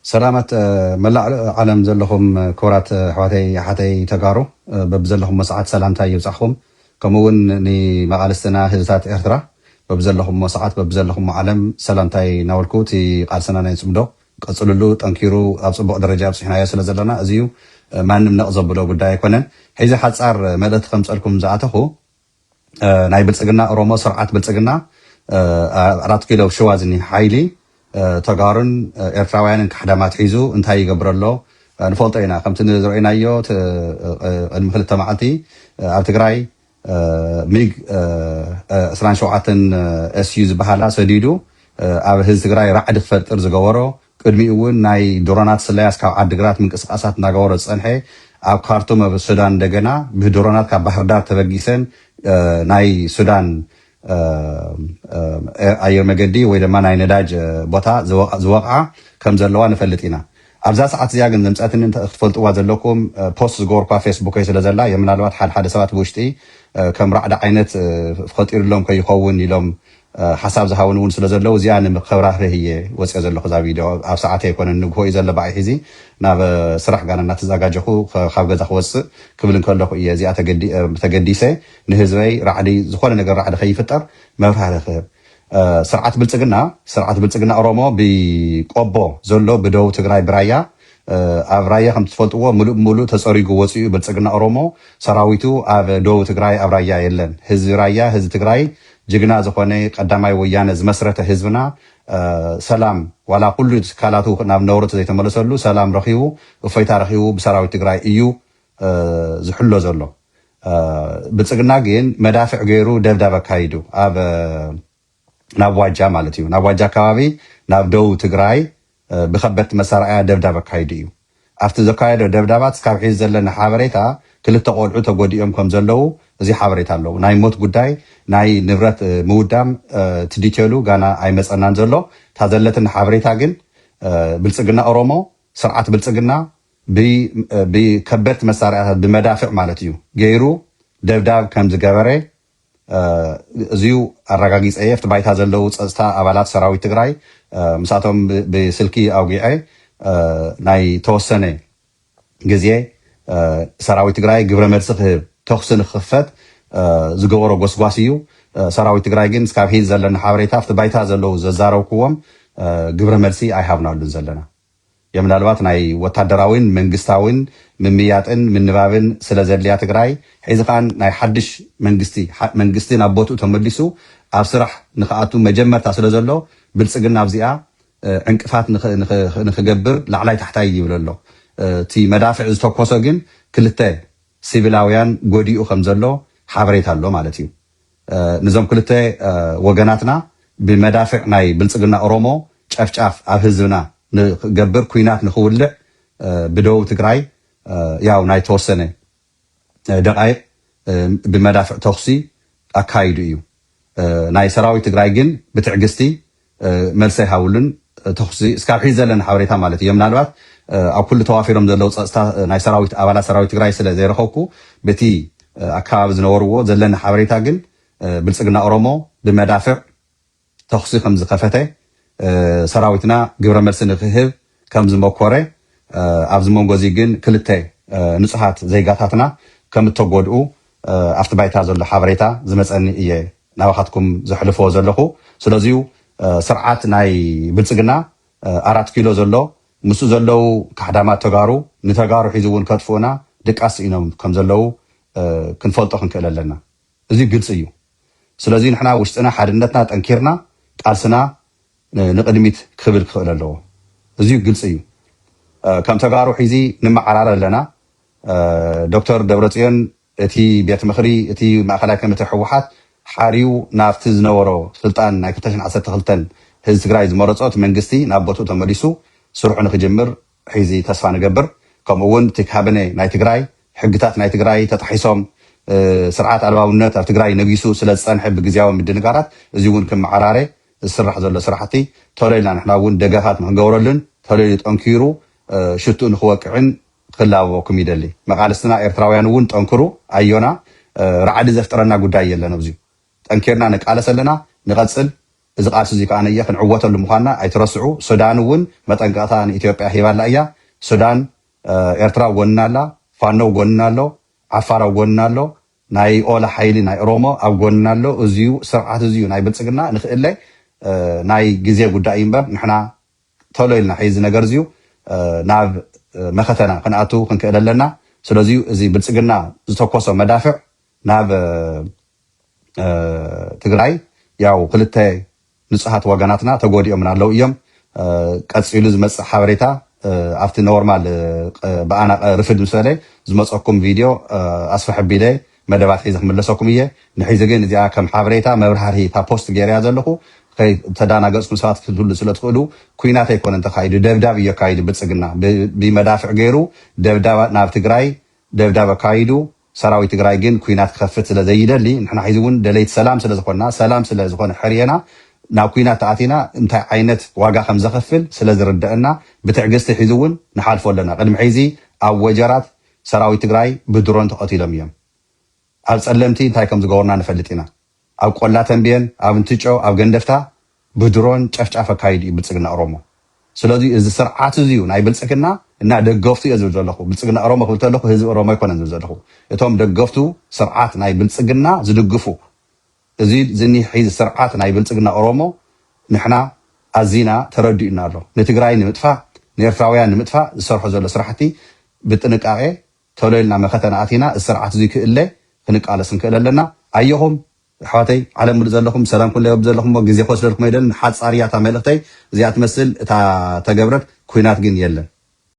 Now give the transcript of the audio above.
سلامت ملأ عالم زلهم كورات حواتي تجارو ببزلهم مساعات سلامتا يبصحهم كمون ني مقالستنا هزات إرترا ببزلهم مساعات ببزلهم عالم سلامتاي ناولكوتي قال سنة نسمدو قصللو تنكيرو أبصبق درجة بصحنا يا سلازلنا أزيو ما نمنقزب بلو بداية كونن حيزي حد صار مدت خمس لكم زعته ناي بلصقنا روما سرعات بلصقنا 4 كيلو شوازني حايلي ተጋሩን ኤርትራውያንን ከሓዳማት ሒዙ እንታይ ይገብር ኣሎ ንፈልጦ ኢና ከምቲ ንዝረአናዮ ቅድሚ 2 መዓልቲ ኣብ ትግራይ ሚግ 27 ኤስዩ ዝበሃላ ሰዲዱ ኣብ ህዝቢ ትግራይ ራዕዲ ክፈጥር ዝገበሮ ቅድሚኡ እውን ናይ ድሮናት ስላያስ ካብ ዓዲግራት ምንቅስቃሳት እናገበሮ ዝፀንሐ ኣብ ካርቱም ኣብ ሱዳን እንደገና ብድሮናት ካብ ባህር ዳር ተበጊሰን ናይ ሱዳን አየር መገዲ ወይ ድማ ናይ ነዳጅ ቦታ ዝወቅዓ ከም ዘለዋ ንፈልጥ ኢና ኣብዛ ሰዓት እዚኣ ግን ዘምፃትን ክትፈልጥዋ ዘለኩም ፖስት ዝገበርኳ ፌስቡክ ስለዘላ የምናልባት ሓደ ሰባት ብውሽጢ ከም ራዕዲ ዓይነት ፈጢርሎም ከይኸውን ኢሎም ሓሳብ ዝሃውን እውን ስለዘለው እዚኣ ንምክብራህ እየ ወፅኦ ዘለኹ ዛ ቪድዮ ኣብ ሰዓት ኣይኮነን ንግሆ እዩ ዘሎ ባይ ሒዚ ናብ ስራሕ ጋር እናተዘጋጀኹ ካብ ገዛ ክወፅእ ክብል እንከለኹ እየ እዚኣ ተገዲሰ ንህዝበይ ራዕዲ ዝኾነ ነገር ራዕዲ ከይፍጠር መብራህርሂ ክህብ ስርዓት ብልፅግና ኦሮሞ ብቆቦ ዘሎ ብደቡብ ትግራይ ብራያ ኣብ ራያ ከም ትፈልጥዎ ሙሉእ ተፀሪጉ ወፅኡ ብልፅግና ኦሮሞ ሰራዊቱ ኣብ ደቡብ ትግራይ ኣብ ራያ የለን ህዝቢ ራያ ህዝቢ ትግራይ ጅግና ዝኾነ ቀዳማይ ወያነ ዝመስረተ ህዝብና ሰላም ዋላ ኩሉ ትካላቱ ናብ ነውረቱ ዘይተመለሰሉ ሰላም ረኺቡ እፎይታ ረኺቡ ብሰራዊት ትግራይ እዩ ዝሕሎ ዘሎ ብልፅግና ግን መዳፍዕ ገይሩ ደብዳብ ኣካይዱ ኣብ ናብ ዋጃ ማለት እዩ ናብ ዋጃ ከባቢ ናብ ደቡብ ትግራይ ብከበድቲ መሳርያ ደብዳብ ኣካይዱ እዩ ኣብቲ ዘካየዶ ደብዳባት ስካብ ሒዝ ዘለና ሓበሬታ ክልተ ቆልዑ ተጎዲኦም ከም ዘለው እዚ ሓበሬታ ኣለዉ ናይ ሞት ጉዳይ ናይ ንብረት ምውዳም ትዲቴሉ ጋና ኣይመፀናን ዘሎ እታ ዘለትን ሓበሬታ ግን ብልፅግና ኦሮሞ ስርዓት ብልፅግና ብከበድቲ መሳርያታት ብመዳፍዕ ማለት እዩ ገይሩ ደብዳብ ከም ዝገበረ እዚዩ ኣረጋጊፀ ኣብቲ ባይታ ዘለው ፀጥታ ኣባላት ሰራዊት ትግራይ ምሳቶም ብስልኪ ኣውጊዐ ናይ ተወሰነ ግዜ ሰራዊት ትግራይ ግብረ መልሲ ክህብ ተኽሲ ንክኽፈት ዝገበሮ ጎስጓስ እዩ ሰራዊት ትግራይ ግን ስካብ ሒዝ ዘለና ሓበሬታ ኣብቲ ባይታ ዘለው ዘዛረብክዎም ግብረ መልሲ ኣይሃብናሉን ዘለና የምናልባት ናይ ወታደራዊን መንግስታዊን ምምያጥን ምንባብን ስለ ዘድልያ ትግራይ ሒዚ ኻን ናይ ሓድሽ መንግስቲ ናብ ቦትኡ ተመሊሱ ኣብ ስራሕ ንኽኣቱ መጀመርታ ስለ ዘሎ ብልፅግና ኣብዚኣ ዕንቅፋት ንክገብር ላዕላይ ታሕታይ ይብል ኣሎ እቲ መዳፍዕ ዝተኮሶ ግን ክልተ ሲቪላውያን ጎዲኡ ከም ዘሎ ሓበሬታ ኣሎ ማለት እዩ ንዞም ክልተ ወገናትና ብመዳፍዕ ናይ ብልፅግና ኦሮሞ ጨፍጫፍ ኣብ ህዝብና ንገብር ኩናት ንኽውልዕ ብደቡብ ትግራይ ያው ናይ ተወሰነ ደቃይቅ ብመዳፍዕ ተኽሲ ኣካይዱ እዩ ናይ ሰራዊት ትግራይ ግን ብትዕግስቲ መልሲ ይሃውሉን ተኽሲ እስካብ ሒዝ ዘለና ሓበሬታ ማለት እዩ ምናልባት ኣብ ኩሉ ተዋፊሮም ዘለው ፀጥታ ናይ ሰራዊት ኣባላት ሰራዊት ትግራይ ስለ ዘይረኸብኩ በቲ ኣከባቢ ዝነበርዎ ዘለና ሓበሬታ ግን ብልፅግና ኦሮሞ ብመዳፍዕ ተኽሲ ከም ዝኸፈተ ሰራዊትና ግብረ መልሲ ንክህብ ከም ዝመኮረ ኣብዚ መንጎ እዚ ግን ክልተ ንፁሃት ዜጋታትና ከም እተጎድኡ ኣብቲ ባይታ ዘሎ ሓበሬታ ዝመፀኒ እየ ናባኻትኩም ዘሕልፎ ዘለኹ ስለዚዩ ስርዓት ናይ ብልፅግና 4 ኪሎ ዘሎ ምስ ዘለው ካሕዳማት ተጋሩ ንተጋሩ ሒዙ እውን ከጥፍኡና ድቃስ ኢኖም ከም ዘለው ክንፈልጦ ክንክእል ኣለና እዚ ግልፂ እዩ ስለዚ ንሕና ውሽጥና ሓድነትና ጠንኪርና ቃልስና ንቅድሚት ክብል ክኽእል ኣለዎ እዚ ግልፂ እዩ ከም ተጋሩ ሒዚ ንመዓራር ኣለና ዶክተር ደብረፅዮን እቲ ቤት ምክሪ እቲ ማእከላይ ኮሚቴ ሕወሓት ሓርዩ ናብቲ ዝነበሮ ስልጣን ናይ 2012 ህዝቢ ትግራይ ዝመረፆት መንግስቲ ናብ ቦትኡ ተመሊሱ ስርሑ ንክጅምር ሒዚ ተስፋ ንገብር ከምኡውን እቲ ካቢነ ናይ ትግራይ ሕግታት ናይ ትግራይ ተጣሒሶም ስርዓት ኣልባውነት ኣብ ትግራይ ነጊሱ ስለ ዝፀንሐ ብግዝያዊ ምድንጋራት እዚ እውን ክመዓራረ ዝስራሕ ዘሎ ስራሕቲ ቶሎ ኢልና ንሕና እውን ደገፋት ንክንገብረሉን ቶሎ ኢሉ ጠንኪሩ ሽቱኡ ንክወቅዕን ክላበኩም ይደሊ መቃልስትና ኤርትራውያን እውን ጠንክሩ ኣዮና ራዕዲ ዘፍጥረና ጉዳይ የለን ኣብዚዩ ጠንኪርና ንቃለስ ኣለና ንቐፅል እዚ ቃልሲ እዚ ከዓነ እየ ክንዕወተሉ ምዃንና ኣይትረስዑ። ሱዳን እውን መጠንቀቕታ ንኢትዮጵያ ሂባላ እያ። ሱዳን ኤርትራ ጎንና ኣላ፣ ፋኖ ጎንና ኣሎ፣ ዓፋር ኣብ ጎንና ኣሎ፣ ናይ ኦላ ሓይሊ ናይ ኦሮሞ ኣብ ጎንና ኣሎ። እዚዩ ስርዓት እዚዩ ናይ ብልፅግና ንክእለ ናይ ግዜ ጉዳይ እምበር ንሕና ተሎ ኢልና ሕዚ ነገር እዚዩ ናብ መኸተና ክንኣቱ ክንክእል ኣለና። ስለዚ እዚ ብልፅግና ዝተኮሶ መዳፍዕ ናብ ትግራይ ያው ክልተ ንጹሃት ወገናትና ተጎዲኦም ኣለው እዮም። ቀፂሉ ዝመፅእ ሓበሬታ ኣብቲ ኖርማል ብኣና ርፍድ ምስለ ዝመፀኩም ቪድዮ ኣስፈሕቢለ መደባት ሒዘ ክምለሰኩም እየ። ንሒዚ ግን እዚኣ ከም ሓበሬታ መብራህርሂ እታ ፖስት ገይርያ ዘለኹ ተዳናገፅኩም ሰባት ክትህሉ ስለትኽእሉ ኩናት ኣይኮነን ተካይዱ ደብዳብ እዩ ኣካይዱ ብልፅግና ብመዳፍዕ ገይሩ ደብዳብ ናብ ትግራይ ደብዳብ ኣካይዱ ሰራዊት ትግራይ ግን ኩናት ክኸፍት ስለ ዘይደሊ ንሕና ሒዚ እውን ደለይቲ ሰላም ስለ ዝኾንና ሰላም ስለ ዝኾነ ሕርየና ናብ ኩናት ተኣቲና እንታይ ዓይነት ዋጋ ከም ዘኸፍል ስለ ዝርድአና ብትዕግስቲ ሒዚ እውን ንሓልፎ ኣለና። ቅድሚ ሕዚ ኣብ ወጀራት ሰራዊት ትግራይ ብድሮን ተቐቲሎም እዮም። ኣብ ፀለምቲ እንታይ ከም ዝገበሩና ንፈልጥ ኢና። ኣብ ቆላ ተንብየን ኣብ እንትጮ ኣብ ገንደፍታ ብድሮን ጨፍጫፍ ኣካይዱ እዩ ብልፅግና ኦሮሞ። ስለዚ እዚ ስርዓት እዚዩ ናይ ብልፅግና እና ደገፍቱ እየ ዝብል ዘለኹ ብልፅግና ኦሮሞ ክብል ከለኹ ህዝቢ ኦሮሞ ኣይኮነን ዝብል ዘለኹ እቶም ደገፍቱ ስርዓት ናይ ብልፅግና ዝድግፉ እዚ ዝኒ ሒዚ ስርዓት ናይ ብልፅግና ኦሮሞ ንሕና ኣዚና ተረዲኡና ኣሎ። ንትግራይ ንምጥፋእ ንኤርትራውያን ንምጥፋእ ዝሰርሖ ዘሎ ስራሕቲ ብጥንቃቄ ተሎ ኢልና መኸተና ኣቲና ስርዓት እዚ ክእለ ክንቃለስ ንክእል ኣለና። ኣየኹም ኣሕዋተይ ዓለም ሙሉእ ዘለኹም ሰላም ኩሉ የብ ዘለኹም ግዜ ክወስደልኩም ኣይደልን። ሓፃርያታ መልእኽተይ እዚኣ ትመስል እታ ተገብረት ኩናት ግን የለን።